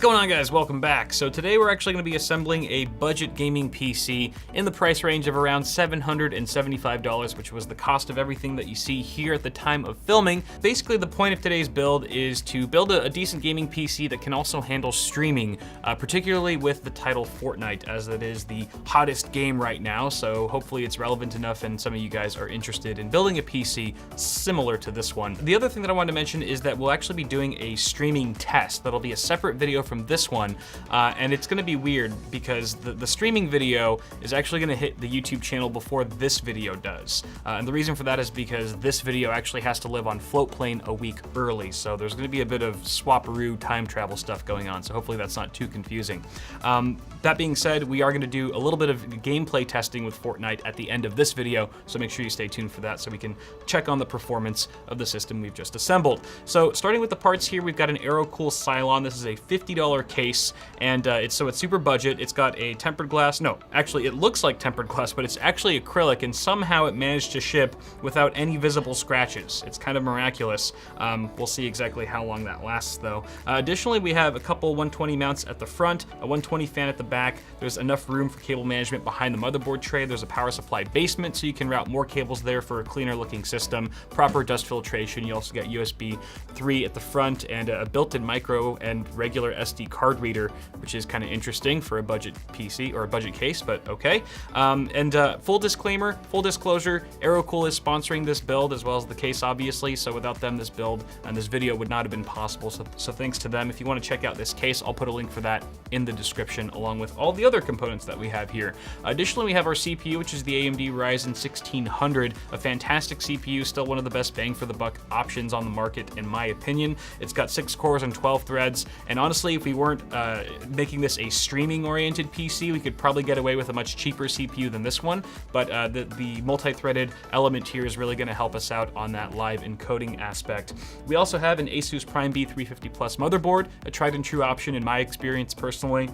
What's going on, guys? Welcome back. So today we're actually going to be assembling a budget gaming PC in the price range of around $775, which was the cost of everything that you see here at the time of filming. Basically, the point of today's build is to build a decent gaming PC that can also handle streaming, particularly with the title Fortnite, as it is the hottest game right now. So hopefully it's relevant enough and some of you guys are interested in building a PC similar to this one. The other thing that I wanted to mention is that we'll actually be doing a streaming test. That'll be a separate video from this one, and it's gonna be weird because the streaming video is actually gonna hit the YouTube channel before this video does. And the reason for that is because this video actually has to live on Floatplane a week early, so there's gonna be a bit of swaparoo time travel stuff going on, so hopefully that's not too confusing. That being said, we are gonna do a little bit of gameplay testing with Fortnite at the end of this video, so make sure you stay tuned for that so we can check on the performance of the system we've just assembled. So starting with the parts here, we've got an AeroCool Cylon. This is a $50 case, and it's super budget. It's got a tempered glass. No, actually it looks like tempered glass, but it's actually acrylic, and somehow it managed to ship without any visible scratches. It's kind of miraculous. We'll see exactly how long that lasts though. Additionally, we have a couple 120 mounts at the front, a 120 fan at the back. There's enough room for cable management behind the motherboard tray. There's a power supply basement, so you can route more cables there for a cleaner looking system. Proper dust filtration. You also got USB 3 at the front and a built-in micro and regular SD card reader, which is kind of interesting for a budget PC or a budget case, but okay. Full disclaimer, full disclosure, AeroCool is sponsoring this build as well as the case, obviously, so without them, this build and this video would not have been possible, so thanks to them. If you want to check out this case, I'll put a link for that in the description, along with all the other components that we have here. Additionally, we have our CPU, which is the AMD Ryzen 1600, a fantastic CPU, still one of the best bang for the buck options on the market, in my opinion. It's got 6 cores and 12 threads, and honestly, if we weren't making this a streaming-oriented PC, we could probably get away with a much cheaper CPU than this one, but the multi-threaded element here is really gonna help us out on that live encoding aspect. We also have an Asus Prime B350 Plus motherboard, a tried and true option in my experience personally,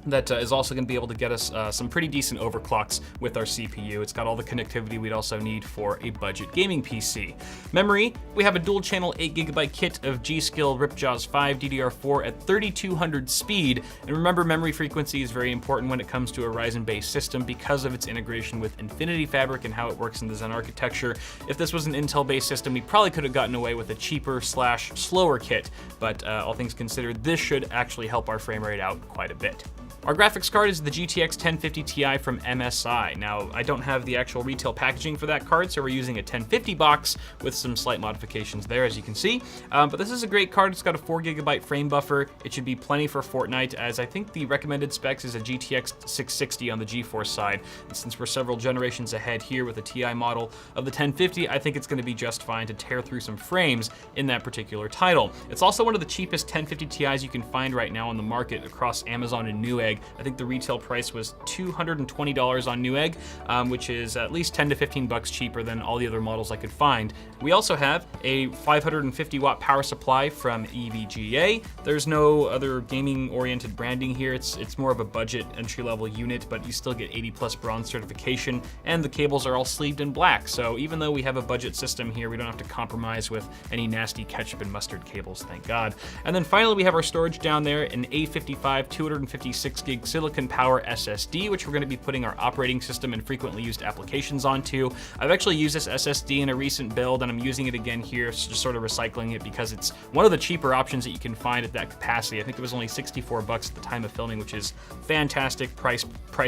that is also going to be able to get us some pretty decent overclocks with our CPU. It's got all the connectivity we'd also need for a budget gaming PC. Memory, we have a dual channel 8GB kit of G.Skill Ripjaws 5 DDR4 at 3200 speed. And remember, memory frequency is very important when it comes to a Ryzen-based system because of its integration with Infinity Fabric and how it works in the Zen architecture. If this was an Intel-based system, we probably could have gotten away with a cheaper / slower kit, but all things considered, this should actually help our frame rate out quite a bit. Our graphics card is the GTX 1050 Ti from MSI. Now, I don't have the actual retail packaging for that card, so we're using a 1050 box with some slight modifications there, as you can see. But this is a great card. It's got a 4GB frame buffer. It should be plenty for Fortnite, as I think the recommended specs is a GTX 660 on the GeForce side. And since we're several generations ahead here with the Ti model of the 1050, I think it's going to be just fine to tear through some frames in that particular title. It's also one of the cheapest 1050 Ti's you can find right now on the market across Amazon and Newegg. I think the retail price was $220 on Newegg, which is at least 10 to 15 bucks cheaper than all the other models I could find. We also have a 550 watt power supply from EVGA. There's no other gaming oriented branding here. It's more of a budget entry level unit, but you still get 80+ bronze certification, and the cables are all sleeved in black. So even though we have a budget system here, we don't have to compromise with any nasty ketchup and mustard cables, thank God. And then finally, we have our storage down there, an A55 256 gig silicon power SSD, which we're going to be putting our operating system and frequently used applications onto. I've actually used this SSD in a recent build, and I'm using it again here, so just sort of recycling it because it's one of the cheaper options that you can find at that capacity. I think it was only 64 bucks at the time of filming, which is fantastic price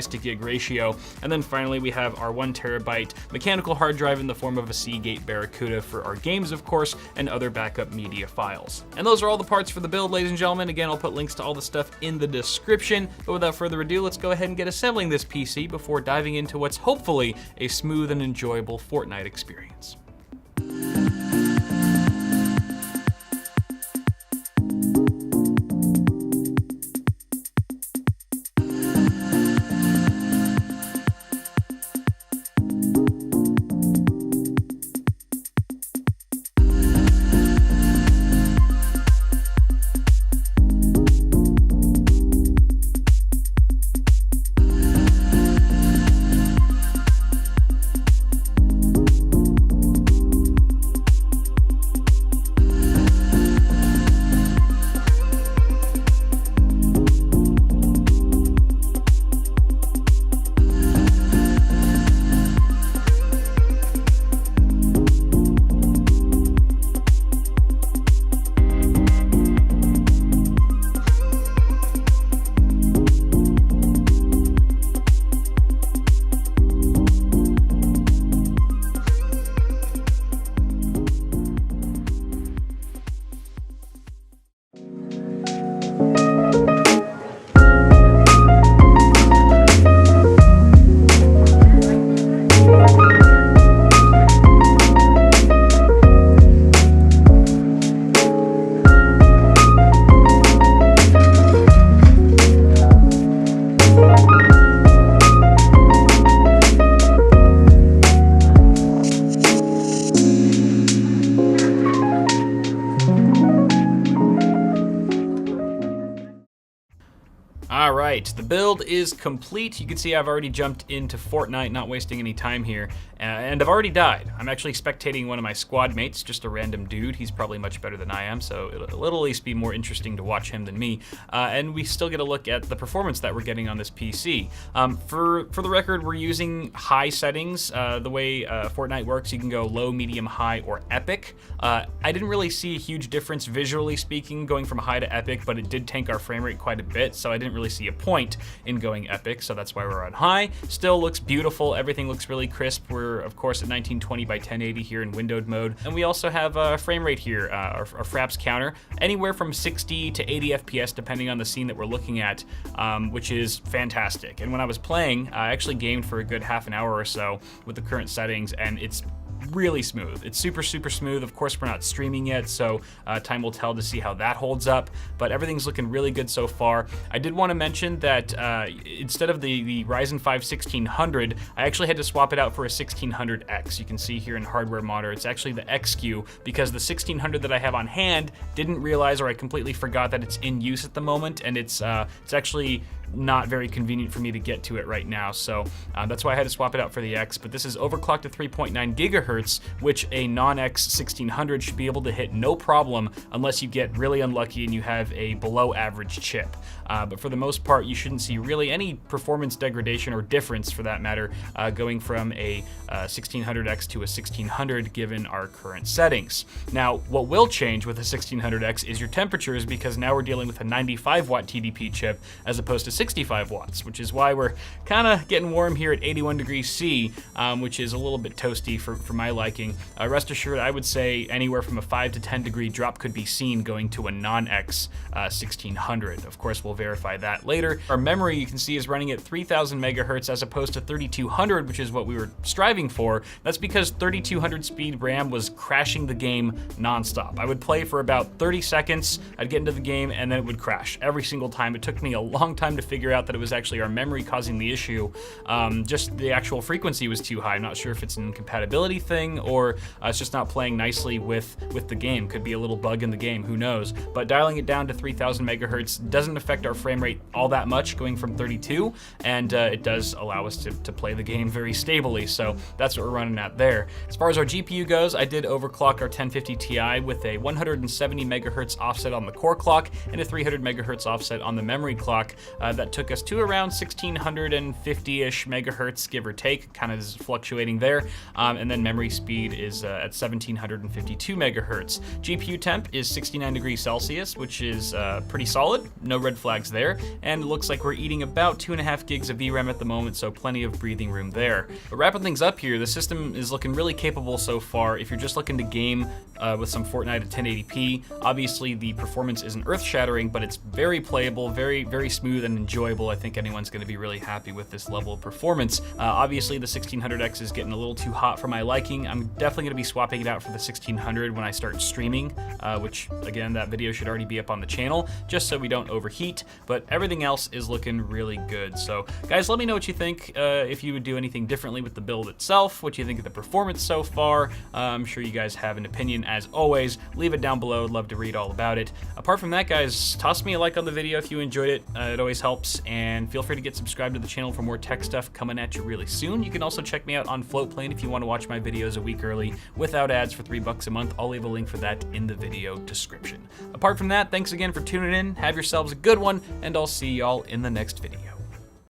to gig ratio. And then finally, we have our 1TB mechanical hard drive in the form of a Seagate Barracuda for our games, of course, and other backup media files. And those are all the parts for the build, ladies and gentlemen. Again, I'll put links to all the stuff in the description, but without further ado, let's go ahead and get assembling this PC before diving into what's hopefully a smooth and enjoyable Fortnite experience. All right, the build is complete. You can see I've already jumped into Fortnite, not wasting any time here, and I've already died. I'm actually spectating one of my squad mates, just a random dude. He's probably much better than I am, so it'll at least be more interesting to watch him than me. And we still get a look at the performance that we're getting on this PC. For the record, we're using high settings. The way Fortnite works, you can go low, medium, high, or epic. I didn't really see a huge difference visually speaking going from high to epic, but it did tank our frame rate quite a bit, so I didn't really see a point in going epic, so that's why we're on high. Still looks beautiful. Everything looks really crisp. We're, of course, at 1920 by 1080 here in windowed mode, and we also have a frame rate here, our fraps counter, anywhere from 60 to 80 FPS depending on the scene that we're looking at, which is fantastic. And when I was playing, I actually gamed for a good half an hour or so with the current settings, and it's really smooth. It's super smooth. Of course, we're not streaming yet, so time will tell to see how that holds up, but everything's looking really good so far. I did want to mention that instead of the Ryzen 5 1600, I actually had to swap it out for a 1600X. You can see here in hardware monitor, it's actually the XQ, because the 1600 that I have on hand didn't realize, or I completely forgot that it's in use at the moment, and it's actually not very convenient for me to get to it right now, so that's why I had to swap it out for the X. But this is overclocked to 3.9 gigahertz, which a non-X 1600 should be able to hit no problem unless you get really unlucky and you have a below average chip. But for the most part, you shouldn't see really any performance degradation or difference, for that matter, going from a 1600X to a 1600 given our current settings. Now, what will change with a 1600X is your temperatures, because now we're dealing with a 95 watt TDP chip as opposed to 65 watts, which is why we're kind of getting warm here at 81 degrees C, which is a little bit toasty for my liking. Rest assured, I would say anywhere from a 5 to 10 degree drop could be seen going to a non-X 1600. Of course, we'll verify that later. Our memory, you can see, is running at 3000 megahertz as opposed to 3200, which is what we were striving for. That's because 3200 speed RAM was crashing the game nonstop. I would play for about 30 seconds, I'd get into the game, and then it would crash every single time. It took me a long time to figure out that it was actually our memory causing the issue. Just the actual frequency was too high. I'm not sure if it's an incompatibility thing or it's just not playing nicely with the game. Could be a little bug in the game, who knows. But dialing it down to 3000 megahertz doesn't affect our frame rate all that much, going from 32, and it does allow us to play the game very stably, so that's what we're running at there. As far as our GPU goes, I did overclock our 1050 Ti with a 170 megahertz offset on the core clock and a 300 megahertz offset on the memory clock. That took us to around 1650-ish megahertz, give or take, kind of is fluctuating there. And then memory speed is at 1752 megahertz. GPU temp is 69 degrees Celsius, which is pretty solid, no red flags there. And it looks like we're eating about 2.5 gigs of VRAM at the moment, so plenty of breathing room there. But wrapping things up here, the system is looking really capable so far. If you're just looking to game with some Fortnite at 1080p, obviously the performance isn't earth-shattering, but it's very playable, very smooth and enjoyable. I think anyone's going to be really happy with this level of performance. Obviously the 1600X is getting a little too hot for my liking. I'm definitely going to be swapping it out for the 1600 when I start streaming, which again, that video should already be up on the channel, just so we don't overheat, but everything else is looking really good. So guys, let me know what you think, if you would do anything differently with the build itself, what you think of the performance so far. I'm sure you guys have an opinion as always. Leave it down below, I'd love to read all about it. Apart from that, guys, toss me a like on the video if you enjoyed it. It always helps, and feel free to get subscribed to the channel for more tech stuff coming at you really soon. You can also check me out on Floatplane if you want to watch my videos a week early without ads for $3 a month. I'll leave a link for that in the video description. Apart from that, thanks again for tuning in. Have yourselves a good one, and I'll see y'all in the next video.